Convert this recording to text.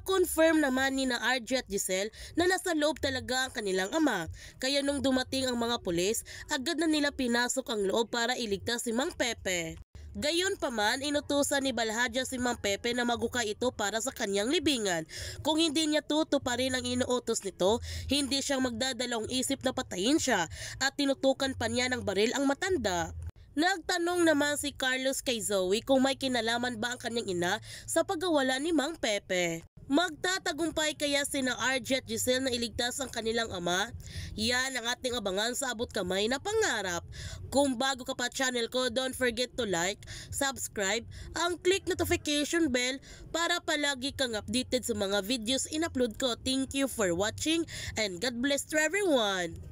Na-confirm naman ni na RJ at Giselle na nasa loob talaga ang kanilang ama. Kaya nung dumating ang mga pulis, agad na nila pinasok ang loob para iligtas si Mang Pepe. Gayon pa man, inutusan ni Balhadja si Mang Pepe na magukay ito para sa kanyang libingan. Kung hindi niya tutuparin ang inuutos nito, hindi siyang magdadalawang isip na patayin siya at tinutukan pa niya ng baril ang matanda. Nagtanong naman si Carlos kay Zoe kung may kinalaman ba ang kanyang ina sa pagkawala ni Mang Pepe. Magtatagumpay kaya sina RJ at Giselle na iligtas ang kanilang ama? Yan ang ating abangan sa abot kamay na pangarap. Kung bago ka pa channel ko, don't forget to like, subscribe, ang click notification bell para palagi kang updated sa mga videos in-upload ko. Thank you for watching and God bless to everyone!